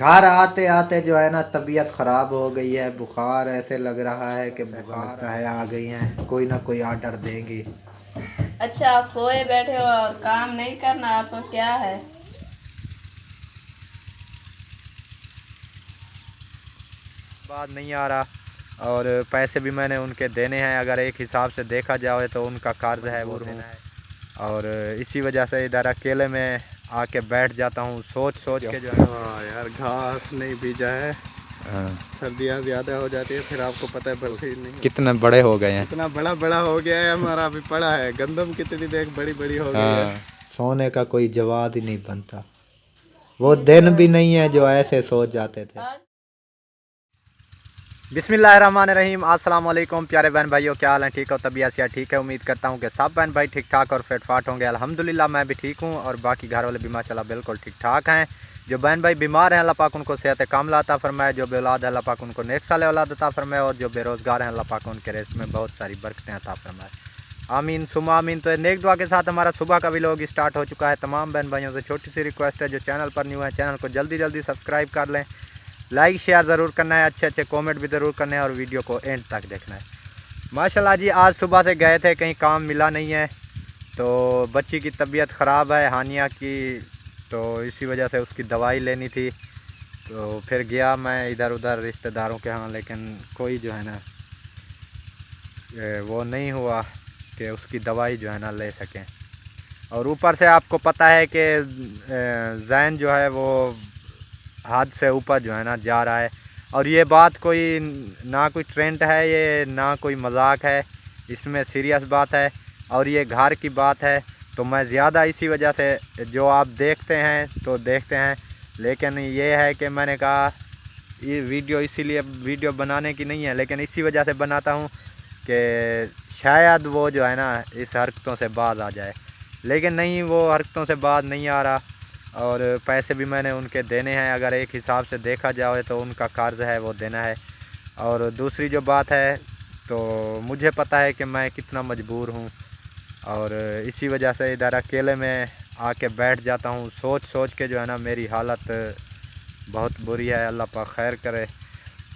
घर आते आते जो है ना तबीयत ख़राब हो गई है, बुखार ऐसे लग रहा है कि बुखार लगता है आ गई हैं, कोई ना कोई आर्डर देंगी। अच्छा, आप सोए बैठे हो और काम नहीं करना, आपको क्या है? बात नहीं आ रहा और पैसे भी मैंने उनके देने हैं। अगर एक हिसाब से देखा जाए तो उनका कर्ज है वो देना है, और इसी वजह से इधर अकेले में आके बैठ जाता हूँ सोच सोच के जो है। हाँ यार, घास नहीं बीजा है, सर्दियाँ ज़्यादा हो जाती है, फिर आपको पता है बरसीत नहीं। कितने बड़े हो गए हैं। इतना बड़ा बड़ा हो गया है हमारा, अभी पड़ा है। गंदम कितनी देख बड़ी बड़ी हो गई है। सोने का कोई जवाब ही नहीं बनता। वो दिन भी नहीं है जो ऐसे सोच जाते थे। बिस्मिल्लाहिर्रहमानिर्रहीम, अस्सलाम वालेकुम प्यारे बहन भाइयों, क्या हाल है? ठीक हो? तबीयत या ठीक है? उम्मीद करता हूँ कि सब बहन भाई ठीक ठाक और फिट फाट होंगे। अल्हम्दुलिल्लाह मैं भी ठीक हूँ और बाकी घर वाले भी माशाल्लाह बिल्कुल ठीक ठाक हैं। जो बहन भाई बीमार हैं अल्लाह पाक उनको सेहत कामिला अता फरमाए, जो बेऔलाद है अल्लाह पाक उनको नेक साले औलाद अता फरमाए, और जो बेरोज़गार हैं अल्लाह पाक उनके रिज़्क़ में बहुत सारी बरकतें अता फरमाए। आमीन सुमा आमीन। तो नेक दुआ के साथ हमारा सुबह का व्लॉग स्टार्ट हो चुका है। तमाम बहन भाइयों से छोटी सी रिक्वेस्ट है, जो चैनल पर न्यू है चैनल को जल्दी जल्दी सब्सक्राइब कर लें, लाइक शेयर ज़रूर करना है, अच्छे अच्छे कमेंट भी ज़रूर करने हैं और वीडियो को एंड तक देखना है। माशाल्लाह जी, आज सुबह से गए थे, कहीं काम मिला नहीं है, तो बच्ची की तबीयत ख़राब है हानिया की, तो इसी वजह से उसकी दवाई लेनी थी। तो फिर गया मैं इधर उधर रिश्तेदारों के यहाँ, लेकिन कोई जो है ना वो नहीं हुआ कि उसकी दवाई जो है ना ले सकें। और ऊपर से आपको पता है कि ज़ैन जो है वो हाथ से ऊपर जो है ना जा रहा है, और ये बात कोई ना कोई ट्रेंड है, ये ना कोई मजाक है, इसमें सीरियस बात है और ये घर की बात है। तो मैं ज़्यादा इसी वजह से जो आप देखते हैं तो देखते हैं, लेकिन ये है कि मैंने कहा ये वीडियो इसीलिए वीडियो बनाने की नहीं है, लेकिन इसी वजह से बनाता हूँ कि शायद वो जो है ना इस हरकतों से बाज आ जाए, लेकिन नहीं, वो हरकतों से बाज नहीं आ रहा और पैसे भी मैंने उनके देने हैं। अगर एक हिसाब से देखा जाए तो उनका कर्ज है वो देना है। और दूसरी जो बात है, तो मुझे पता है कि मैं कितना मजबूर हूँ और इसी वजह से इधर अकेले में आके बैठ जाता हूँ सोच सोच के, जो है ना मेरी हालत बहुत बुरी है। अल्लाह पाक खैर करे।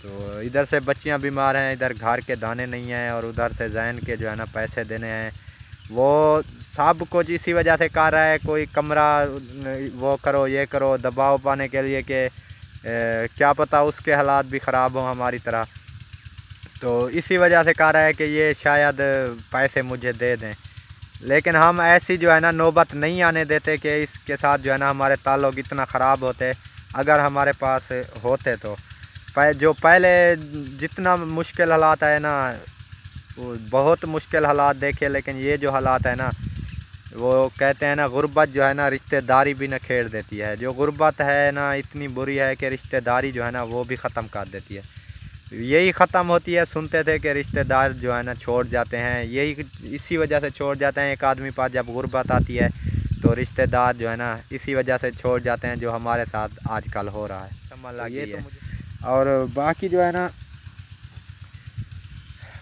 तो इधर से बच्चियाँ बीमार हैं, इधर घर के दाने नहीं हैं, और उधर से ज़ैन के जो है ना पैसे देने हैं। वो सब कुछ इसी वजह से कर रहा है, कोई कमरा वो करो ये करो दबाव पाने के लिए कि क्या पता उसके हालात भी ख़राब हों हमारी तरह। तो इसी वजह से कह रहा है कि ये शायद पैसे मुझे दे दें, लेकिन हम ऐसी जो है ना नौबत नहीं आने देते कि इसके साथ जो है ना हमारे ताल्लुक़ इतना ख़राब होते। अगर हमारे पास होते तो जो पहले जितना मुश्किल हालात है ना, वो बहुत मुश्किल हालात देखे, लेकिन ये जो हालात है ना, वो कहते हैं ना गुर्बत जो है ना रिश्तेदारी भी न खेड़ देती है। जो गुर्बत है ना इतनी बुरी है कि रिश्तेदारी जो है ना वो भी ख़त्म कर देती है। यही ख़त्म होती है, सुनते थे कि रिश्तेदार जो है ना छोड़ जाते हैं, यही इसी वजह से छोड़ जाते हैं। एक आदमी पास जब गुर्बत आती है तो रिश्तेदार जो है ना इसी वजह से छोड़ जाते हैं, जो हमारे साथ आजकल हो रहा है। समझ लगी है। और बाकी जो है ना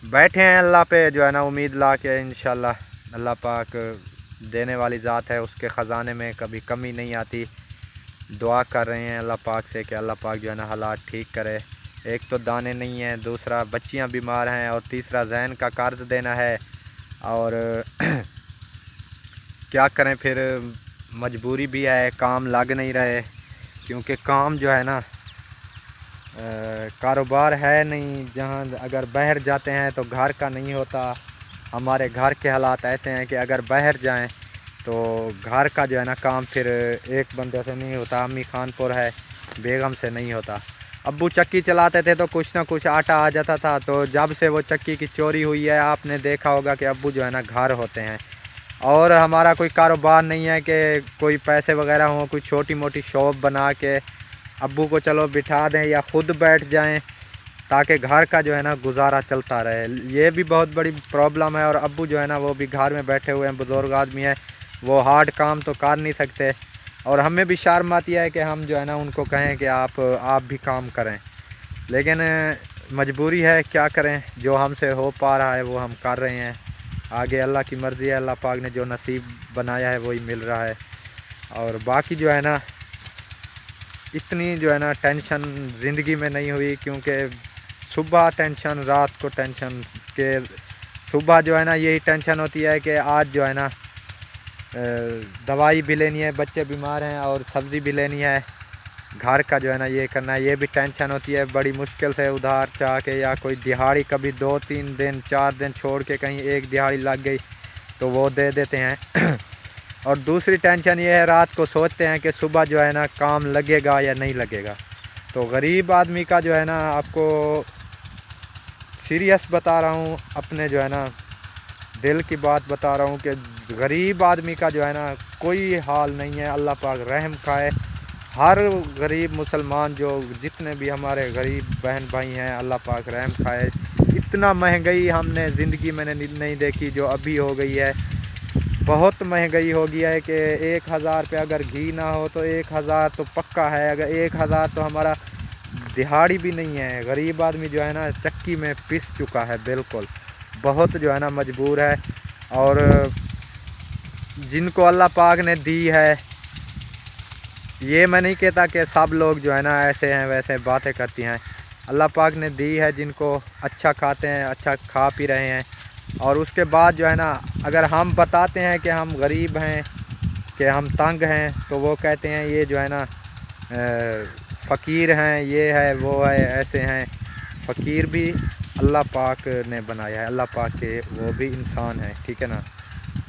बैठे हैं अल्लाह पे जो है ना उम्मीद ला के, इंशाल्लाह अल्लाह पाक देने वाली ज़ात है, उसके ख़जाने में कभी कमी नहीं आती। दुआ कर रहे हैं अल्लाह पाक से कि अल्लाह पाक जो है ना हालात ठीक करे। एक तो दाने नहीं हैं, दूसरा बच्चियां बीमार हैं, और तीसरा ज़ैन का कर्ज देना है। और क्या करें, फिर मजबूरी भी है, काम लग नहीं रहे, क्योंकि काम जो है ना कारोबार है नहीं। जहाँ अगर बाहर जाते हैं तो घर का नहीं होता। हमारे घर के हालात ऐसे हैं कि अगर बाहर जाएं तो घर का जो है ना काम फिर एक बंदे से नहीं होता। अम्मी खानपुर है, बेगम से नहीं होता। अब्बू चक्की चलाते थे तो कुछ ना कुछ आटा आ जाता था। तो जब से वो चक्की की चोरी हुई है, आपने देखा होगा कि अब्बू जो है ना घर होते हैं, और हमारा कोई कारोबार नहीं है कि कोई पैसे वगैरह हों, कोई छोटी मोटी शॉप बना के अब्बू को चलो बिठा दें या ख़ुद बैठ जाएं, ताकि घर का जो है ना गुजारा चलता रहे। ये भी बहुत बड़ी प्रॉब्लम है। और अब्बू जो है ना वो भी घर में बैठे हुए हैं, बुज़ुर्ग आदमी हैं, वो हार्ड काम तो कर नहीं सकते, और हमें भी शर्म आती है कि हम जो है ना उनको कहें कि आप भी काम करें, लेकिन मजबूरी है, क्या करें। जो हमसे हो पा रहा है वो हम कर रहे हैं, आगे अल्लाह की मर्ज़ी है। अल्लाह पाक ने जो नसीब बनाया है वही मिल रहा है। और बाकी जो है ना इतनी जो है ना टेंशन ज़िंदगी में नहीं हुई, क्योंकि सुबह टेंशन, रात को टेंशन, के सुबह जो है ना यही टेंशन होती है कि आज जो है ना दवाई भी लेनी है, बच्चे बीमार हैं, और सब्ज़ी भी लेनी है, घर का जो है ना ये करना है, ये भी टेंशन होती है। बड़ी मुश्किल से उधार चाह के या कोई दिहाड़ी कभी 2-3 दिन 4 दिन छोड़ के कहीं एक दिहाड़ी लग गई तो वो दे देते हैं। और दूसरी टेंशन ये है, रात को सोचते हैं कि सुबह जो है ना काम लगेगा या नहीं लगेगा। तो गरीब आदमी का जो है ना, आपको सीरियस बता रहा हूँ, अपने जो है ना दिल की बात बता रहा हूँ कि गरीब आदमी का जो है ना कोई हाल नहीं है। अल्लाह पाक रहम खाए हर गरीब मुसलमान, जो जितने भी हमारे गरीब बहन भाई हैं, अल्लाह पाक रहम खाए। इतना महंगाई हमने ज़िंदगी में नहीं देखी जो अभी हो गई है। बहुत महंगाई हो गया है कि 1000 पे अगर घी ना हो तो 1000 तो पक्का है, अगर 1000 तो हमारा दिहाड़ी भी नहीं है। गरीब आदमी जो है ना चक्की में पिस चुका है, बिल्कुल बहुत जो है ना मजबूर है। और जिनको अल्लाह पाक ने दी है, ये मैं नहीं कहता कि सब लोग जो है ना ऐसे हैं वैसे बातें करती हैं, अल्लाह पाक ने दी है, जिनको अच्छा खाते हैं, अच्छा खा पी रहे हैं। और उसके बाद जो है ना, अगर हम बताते हैं कि हम गरीब हैं, कि हम तंग हैं, तो वो कहते हैं ये जो है ना फ़कीर हैं, ये है वो है, ऐसे हैं। फ़कीर भी अल्लाह पाक ने बनाया है, अल्लाह पाक के वो भी इंसान हैं, ठीक है ना।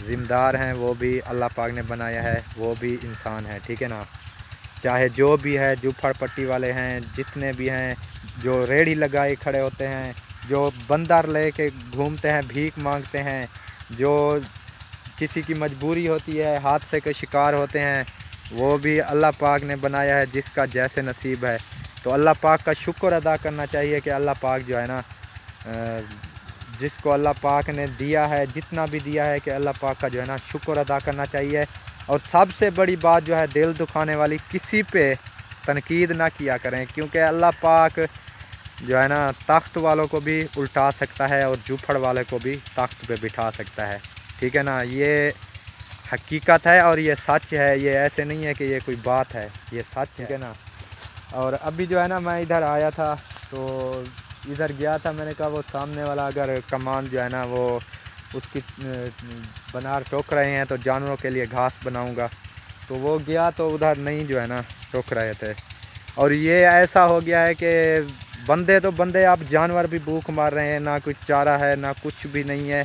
ज़िम्मेदार हैं वो भी अल्लाह पाक ने बनाया है, वो भी इंसान है, ठीक है ना। चाहे जो भी है, झुप्पड़ पट्टी वाले हैं, जितने भी हैं, जो रेड़ी लगाए खड़े होते हैं, जो बंदर ले के घूमते हैं, भीख मांगते हैं, जो किसी की मजबूरी होती है, हादसे के शिकार होते हैं, वो भी अल्लाह पाक ने बनाया है, जिसका जैसे नसीब है। तो अल्लाह पाक का शुक्र अदा करना चाहिए कि अल्लाह पाक जो है ना जिसको अल्लाह पाक ने दिया है, जितना भी दिया है, कि अल्लाह पाक का जो है ना शुक्र अदा करना चाहिए। और सबसे बड़ी बात जो है, दिल दुखाने वाली, किसी पे तनकीद ना किया करें, क्योंकि अल्लाह पाक जो है ना तख्त वालों को भी उल्टा सकता है और झुप्पड़ वाले को भी तख्त पे बिठा सकता है, ठीक है ना। ये हकीकत है और ये सच है, ये ऐसे नहीं है कि ये कोई बात है, ये सच है, ठीक है ना। और अभी जो है ना मैं इधर आया था, तो इधर गया था, मैंने कहा वो सामने वाला अगर कमान जो है ना वो उसकी बनार टोक रहे हैं तो जानवरों के लिए घास बनाऊंगा, तो वो गया तो उधर नहीं जो है ना टोक रहे थे। और ये ऐसा हो गया है कि बंदे तो बंदे, आप जानवर भी भूख मार रहे हैं, ना कुछ चारा है, ना कुछ भी नहीं है,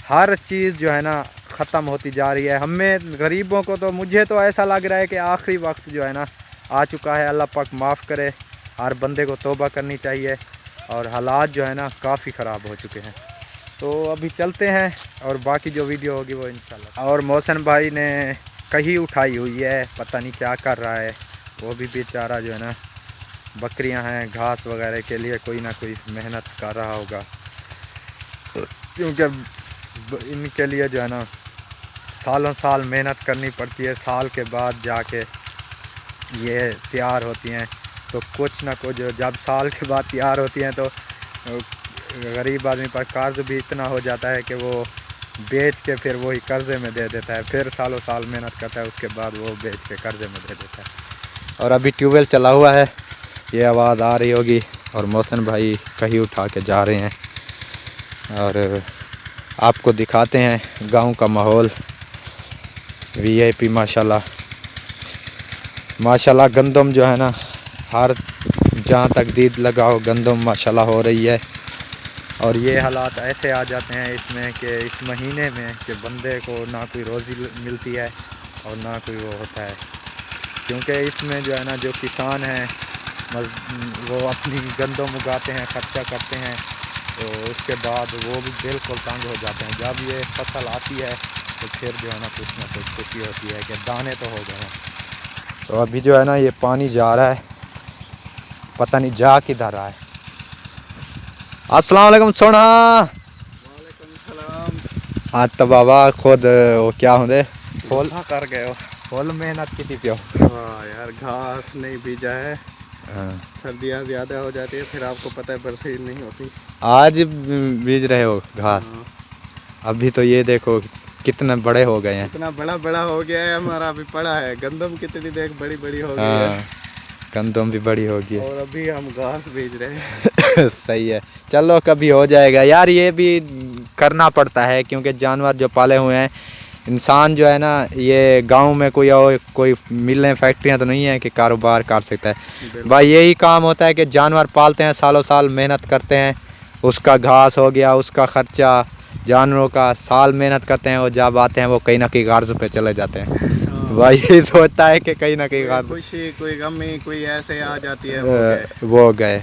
हर चीज़ जो है ना ख़त्म होती जा रही है। हमें गरीबों को तो, मुझे तो ऐसा लग रहा है कि आखिरी वक्त जो है ना आ चुका है। अल्लाह पाक माफ़ करे, हर बंदे को तौबा करनी चाहिए, और हालात जो है ना काफ़ी ख़राब हो चुके हैं। तो अभी चलते हैं और बाकी जो वीडियो होगी वो इंशाल्लाह। और मोहसिन भाई ने कहीं उठाई हुई है, पता नहीं क्या कर रहा है, वो भी बेचारा जो है ना बकरियां हैं, घास वगैरह के लिए कोई ना कोई मेहनत कर रहा होगा, क्योंकि इनके लिए जो है ना सालों साल मेहनत करनी पड़ती है, साल के बाद जाके ये तैयार होती हैं। तो कुछ ना कुछ जब साल के बाद तैयार होती हैं तो गरीब आदमी पर कर्ज भी इतना हो जाता है कि वो बेच के फिर वही कर्ज़े में दे देता है, फिर सालों साल मेहनत करता है, उसके बाद वो बेच के कर्ज़े में दे देता है। और अभी ट्यूबवेल चला हुआ है, ये आवाज़ आ रही होगी, और मोहसिन भाई कहीं उठा के जा रहे हैं। और आपको दिखाते हैं गांव का माहौल। वीआईपी माशाल्लाह माशाल्लाह, गंदम जो है ना हर जहाँ तक दीद लगाओ गंदम माशाल्लाह हो रही है। और ये हालात ऐसे आ जाते हैं इसमें कि इस महीने में कि बंदे को ना कोई रोज़ी मिलती है और ना कोई वो होता है, क्योंकि इसमें जो है ना जो किसान हैं वो अपनी गंदम उगाते हैं, खर्चा करते हैं, तो उसके बाद वो भी बिल्कुल तंग हो जाते हैं। जब ये फसल आती है तो फिर जो है ना कुछ खुशी होती है कि दाने तो हो गए हैं। तो अभी जो है ना ये पानी जा रहा है, पता नहीं जा किधर रहा है। अस्सलाम वालेकुम सोना। वालेकुम सलाम। आज तो बाबा खुद वो क्या होंगे फुल कर गए हो। फुल मेहनत की थी पियो। हाँ यार, घास नहीं बीजा है, सर्दियाँ ज़्यादा हो जाती है, फिर आपको पता है बरसीत नहीं होती। आज बीज रहे हो घास? हाँ। अभी तो ये देखो कितने बड़े हो गए हैं। इतना बड़ा बड़ा हो गया है हमारा, अभी पड़ा है। गंदम कितनी देख बड़ी बड़ी हो गई है। गंदम भी बड़ी होगी। और अभी हम घास बेच रहे हैं। सही है, चलो कभी हो जाएगा यार, ये भी करना पड़ता है क्योंकि जानवर जो पाले हुए हैं, इंसान जो है ना, ये गांव में कोई और कोई मिलें फैक्ट्रियां तो नहीं है कि कारोबार कर सकता है भाई। यही काम होता है कि जानवर पालते हैं, सालों साल मेहनत करते हैं, उसका घास हो गया, उसका खर्चा, जानवरों का साल मेहनत करते हैं, वो जब आते हैं वो कहीं ना कहीं गर्ज पे चले जाते हैं। तो भाई यही सोचता है कि कहीं ना कहीं कोई गर्ज खुशी, कोई गमी, कोई ऐसे आ जाती है, वो गए।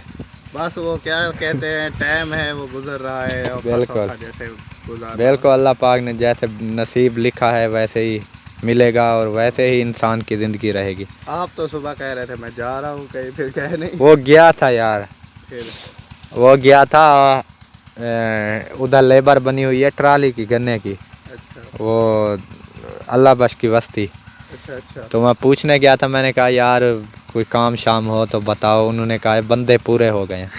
बस वो क्या कहते हैं, टाइम है वो गुजर रहा है, और बिल्कुल। जैसे गुजार बिल्कुल, अल्लाह पाक ने जैसे नसीब लिखा है वैसे ही मिलेगा और वैसे ही इंसान की ज़िंदगी रहेगी। आप तो सुबह कह रहे थे मैं जा रहा हूँ कहीं, फिर कहे नहीं। वो गया था यार, फिर वो गया था उधर लेबर बनी हुई है ट्राली की गन्ने की, अच्छा वो अल्लाह बश की बस्ती। अच्छा। तो मैं पूछने गया था, मैंने कहा यार कोई काम शाम हो तो बताओ। उन्होंने कहा बंदे पूरे हो गए हैं।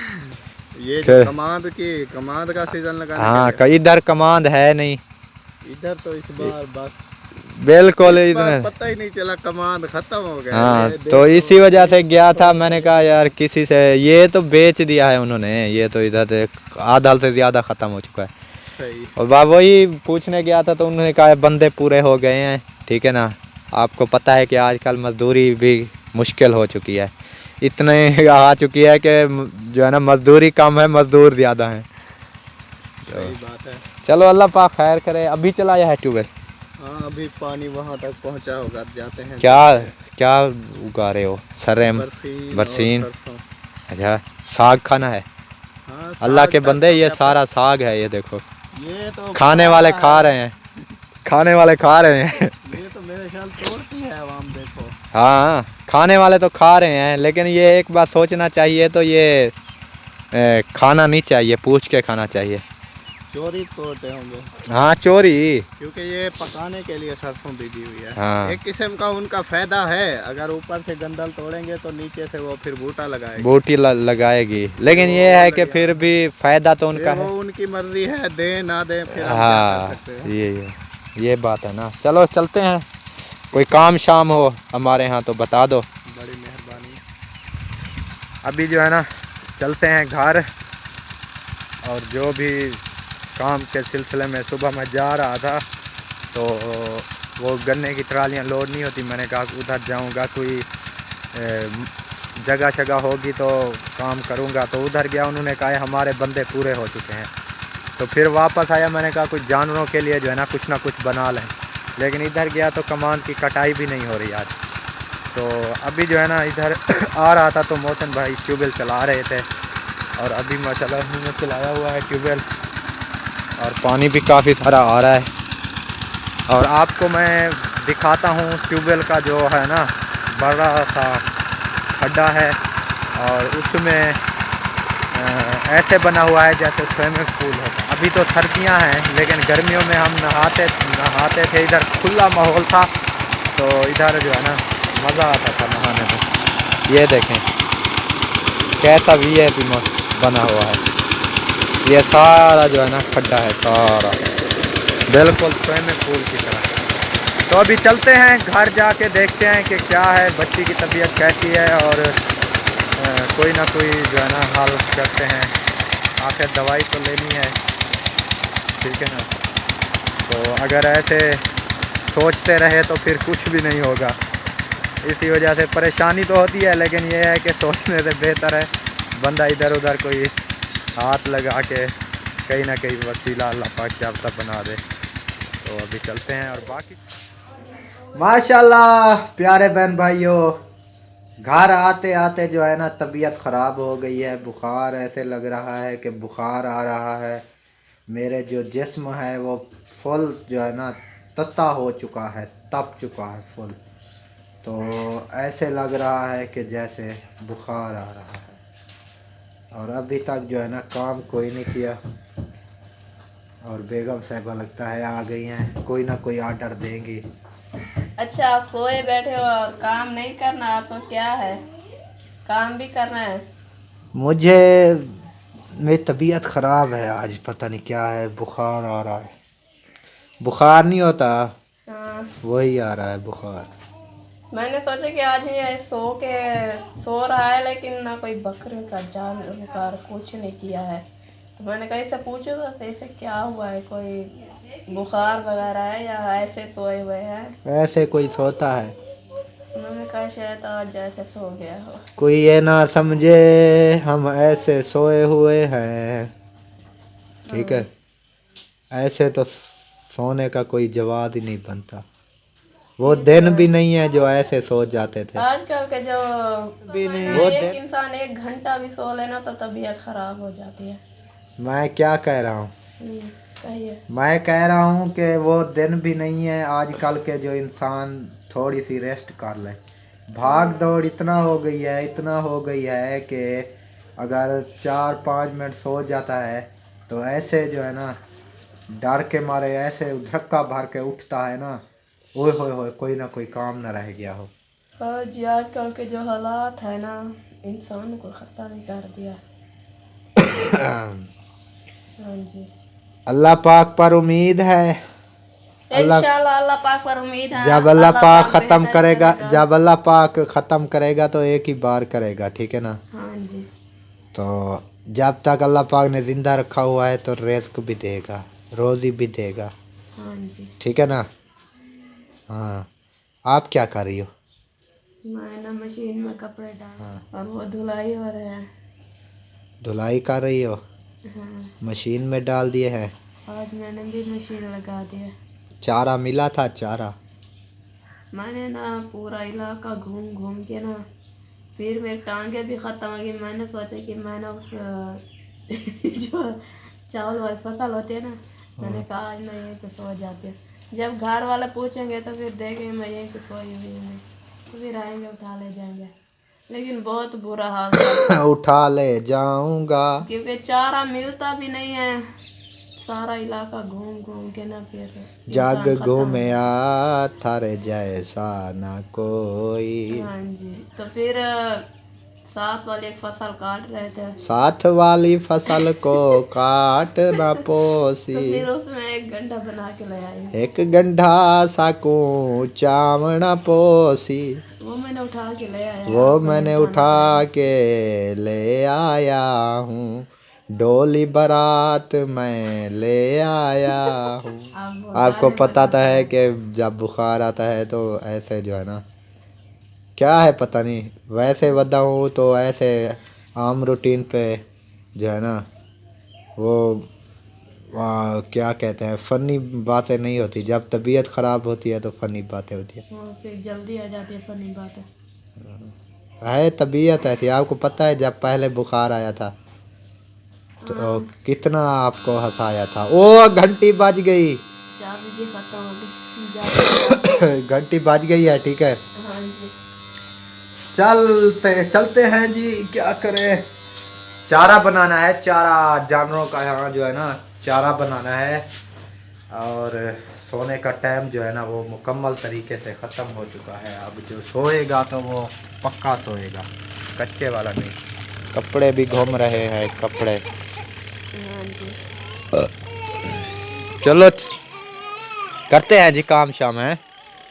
ये जो कमांद का सीजन लगा। हाँ, इधर कमांड है नहीं इधर तो इस बार बस बिल्कुल इस बार इतने। पता ही नहीं चला, कमांड खत्म हो गया। हाँ, ये तो देखो, इसी वजह से गया था। मैंने कहा यार किसी से, ये तो बेच दिया है उन्होंने, ये तो इधर से आधा से ज़्यादा ख़त्म हो चुका है। सही। और वही पूछने गया था तो उन्होंने कहा बंदे पूरे हो गए हैं। ठीक है ना, आपको पता है कि आजकल मजदूरी भी मुश्किल हो चुकी है, इतने आ चुकी है कि जो है ना मजदूरी कम है, मजदूर ज़्यादा हैं। सही बात है। चलो अल्लाह पाक खैर करे। अभी चलाया है ट्यूबवेल? हाँ, अभी पानी वहाँ तक पहुँचा होगा, जाते हैं। क्या उगा रहे हो? सरेम, बरसीन। और सरसों। अच्छा, साग खाना है? हाँ, अल्लाह साग के तक बंदे, तो ये क्या सारा साग है, ये देखो। ये तो खाने वाले खा रहे हैं, खाने वाले खा रहे हैं। ये तो मेरे ख्याल तोड़ती है आवाम, देखो। हाँ, खाने वाले तो खा रहे हैं, लेकिन ये एक बात सोचना चाहिए, तो ये खाना नहीं चाहिए, पूछ के खाना चाहिए। चोरी तोड़ते होंगे। हाँ, चोरी। क्योंकि ये पकाने के लिए सरसों बीजी हुई है। हाँ। एक किस्म का उनका फायदा है, अगर ऊपर से गंदल तोड़ेंगे तो नीचे से वो फिर बूटा लगाएगी, बूटी लगाएगी, लेकिन ये है कि फिर भी फायदा तो उनका वो है। उनकी मर्जी है, दे ना दे, फिर हम क्या कर हाँ, सकते हैं। ये बात है ना। चलो चलते हैं, कोई काम शाम हो हमारे यहाँ तो बता दो। बड़ी मेहरबानी। अभी जो है ना चलते हैं घर, और जो भी काम के सिलसिले में सुबह मैं जा रहा था तो वो गन्ने की ट्रालियाँ लोड नहीं होती, मैंने कहा उधर जाऊंगा, कोई जगह शगह होगी तो काम करूंगा। तो उधर गया, उन्होंने कहा हमारे बंदे पूरे हो चुके हैं। तो फिर वापस आया, मैंने कहा कुछ जानवरों के लिए जो है ना कुछ ना कुछ बना लें, लेकिन इधर गया तो कमान की कटाई भी नहीं हो रही आज। तो अभी जो है ना इधर आ रहा था तो मोहसिन भाई ट्यूबवेल चला रहे थे, और अभी माशाल्लाह उन्होंने चलाया हुआ है ट्यूबवेल, और पानी भी काफ़ी सारा आ रहा है। और आपको मैं दिखाता हूँ ट्यूबवेल का जो है ना बड़ा सा खड्डा है, और उसमें ऐसे बना हुआ है जैसे स्विमिंग पूल होता। अभी तो सर्दियाँ हैं, लेकिन गर्मियों में हम नहाते थे, इधर खुला माहौल था, तो इधर जो है ना मज़ा आता था नहाने में। ये देखें कैसा VIP बना हुआ है, ये सारा जो है ना खड्डा है, सारा बिल्कुल स्विमिंग पूल की तरह। तो अभी चलते हैं घर, जाके देखते हैं कि क्या है, बच्ची की तबीयत कैसी है, और कोई ना कोई जो है ना हाल करते हैं। आखिर दवाई तो लेनी है, ठीक है ना। तो अगर ऐसे सोचते रहे तो फिर कुछ भी नहीं होगा, इसी वजह से परेशानी तो होती है, लेकिन ये है कि सोचने से बेहतर है बंदा इधर उधर कोई हाथ लगा के कहीं ना कहीं वसीला अल्लाह पाक क्या पता बना दे। तो अभी चलते हैं, और बाकी माशाल्लाह प्यारे बहन भाइयों, घर आते आते जो है ना तबीयत ख़राब हो गई है, बुखार ऐसे लग रहा है कि बुखार आ रहा है। मेरे जो जिस्म है वो फुल जो है ना तत्ता हो चुका है, तप चुका है फुल। तो ऐसे लग रहा है कि जैसे बुखार आ रहा है, और अभी तक जो है ना काम कोई नहीं किया। और बेगम साहिबा लगता है आ गई हैं, कोई ना कोई आर्डर देंगी। अच्छा, आप सोए बैठे हो और काम नहीं करना, आपको क्या है, काम भी करना है? मुझे मेरी तबीयत ख़राब है आज, पता नहीं क्या है, बुखार आ रहा है। बुखार नहीं होता, हाँ। वही आ रहा है बुखार। मैंने सोचा कि आज ये सो रहा है, लेकिन ना कोई बकरे का जाल वगैरह कुछ नहीं किया है। तो मैंने कहीं से पूछा तो सही से क्या हुआ है, कोई बुखार वगैरह है या ऐसे सोए हुए हैं। ऐसे कोई सोता है, उन्होंने कहा शायद आज ऐसे सो गया हो। कोई ये ना समझे हम ऐसे सोए हुए हैं, ठीक है। ऐसे तो सोने का कोई जवाब ही नहीं बनता। वो दिन भी नहीं है जो ऐसे सो जाते थे। आजकल के जो भी नहीं, वो एक इंसान 1 घंटा भी सो लेना तो तबीयत खराब हो जाती है। मैं क्या कह रहा हूँ, कहिए। मैं कह रहा हूँ कि वो दिन भी नहीं है आजकल के जो इंसान थोड़ी सी रेस्ट कर ले। भाग दौड़ इतना हो गई है, इतना हो गई है कि अगर 4-5 मिनट सो जाता है तो ऐसे जो है ना डर के मारे ऐसे धक्का भर के उठता है ना, ओए होए होए कोई ना कोई काम ना रह गया हो। और जी आजकल के जो हालात है ना, इंसान को खत्म ही कर दिया। हाँ जी, अल्लाह पाक पर उम्मीद है, इंशाल्लाह अल्लाह पाक पर उम्मीद है। जब अल्लाह पाक ख़त्म बेहतर करेगा, करेगा। जब अल्लाह पाक ख़त्म करेगा तो एक ही बार करेगा, ठीक है ना। हाँ जी, तो जब तक अल्लाह पाक ने ज़िंदा रखा हुआ है तो रिज़्क भी देगा, रोज़ी भी देगा, हाँ जी। ठीक है ना। हाँ, आप क्या कर रही हो? मैं ना मशीन में कपड़े डाल हाँ। और वो धुलाई हो रहे हैं। धुलाई कर रही हो? हाँ, मशीन में डाल दिए हैं? आज मैंने भी मशीन लगा दी है। चारा मिला था? चारा मैंने ना पूरा इलाका घूम घूम के ना, फिर मेरी टांगे भी ख़त्म हो गई। मैंने सोचा कि मैं ना उस जो चावल वाली फसल होती है ना, मैंने कहा आज मैं यहीं पे सो जाती हूँ। जब घर वाले पूछेंगे तो फिर देखेंगे मैं यहीं पे सोई हुई हूँ, तो फिर आएंगे उठा ले जाएंगे। लेकिन बहुत बुरा हाल था उठा ले जाऊंगा। क्योंकि चारा मिलता भी नहीं है। सारा इलाका घूम घूम के ना फिर जग इंसान खत्म हो घूमया थारे जैसा ना कोई। हाँ जी, तो फिर साथ वाले एक फसल काट रहे थे, साथ वाली फसल को काट न तो पोसी, फिर उसमें 1 घंटा बना के ले आई। एक गंढा साकू चावण पोसी। वो मैंने उठा के ले आया। वो आपको मैंने नहीं उठा खाना के ले आया हूँ, डोली बारात मैं ले आया हूँ। आप आपको गाने पता तो बजाते है हैं। कि जब बुखार आता है तो ऐसे जो है ना, क्या है पता नहीं, वैसे बताऊँ तो ऐसे आम रूटीन पे जो है ना वो क्या कहते हैं, फ़नी बातें नहीं होती। जब तबीयत ख़राब होती है तो फ़नी बातें होती है। हाँ, फिर जल्दी आ जाती है फनी बात है तबीयत ऐसी, आपको पता है जब पहले बुखार आया था तो कितना आपको हंसाया था। ओ घंटी बज गई, चाबी भी खत्म हो गई। जाते घंटी बज गई है, ठीक है। हाँ जी, चलते हैं जी, क्या करें। चारा बनाना है, चारा जानवरों का यहाँ जो है ना चारा बनाना है। और सोने का टाइम जो है ना वो मुकम्मल तरीके से ख़त्म हो चुका है। अब जो सोएगा तो वो पक्का सोएगा, कच्चे वाला नहीं। कपड़े भी घूम रहे हैं, कपड़े। हाँ जी। चलो करते हैं जी, काम शाम है,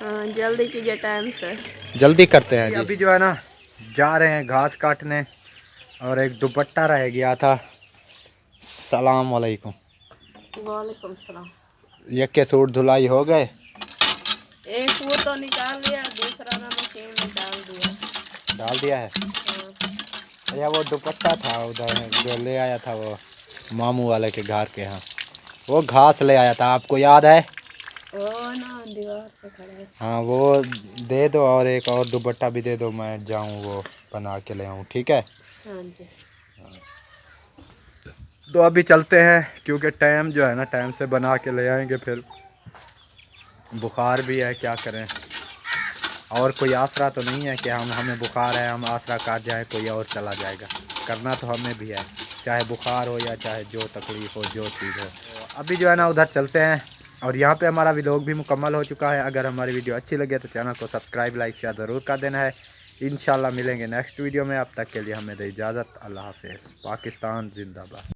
हाँ, जल्दी कीजिए टाइम से। जल्दी करते हैं जी। अभी जो है ना जा रहे हैं घास काटने, और एक दुपट्टा रह गया था। सलाम वालेकुम। वालेकुम सलाम। ये के सूट धुलाई हो गए? एक वो तो निकाल लिया, दूसरा ना मशीन में डाल दिया। डाल दिया है। हाँ। या वो दुपट्टा था उधर जो ले आया था वो मामू वाले के घर के यहाँ, वो घास ले आया था, आपको याद है? वो ना दीवार पे खड़ा है। हाँ वो दे दो, और एक और दुपट्टा भी दे दो, मैं जाऊँ वो बना के ले आऊँ, ठीक है। हाँ जी। तो अभी चलते हैं, क्योंकि टाइम जो है ना टाइम से बना के ले आएंगे, फिर बुखार भी है, क्या करें। और कोई आसरा तो नहीं है कि हमें बुखार है हम आसरा काट जाए, कोई और चला जाएगा। करना तो हमें भी है, चाहे बुखार हो या चाहे जो तकलीफ़ हो, जो चीज़ हो। तो अभी जो है ना उधर चलते हैं, और यहाँ पे हमारा व्लॉग भी मुकम्मल हो चुका है। अगर हमारी वीडियो अच्छी लगे तो चैनल को सब्सक्राइब, लाइक, शेयर ज़रूर कर देना है। इंशाल्लाह मिलेंगे नेक्स्ट वीडियो में, अब तक के लिए हमें दे इजाज़त। अल्लाह हाफ़िज़। पाकिस्तान जिंदाबाद।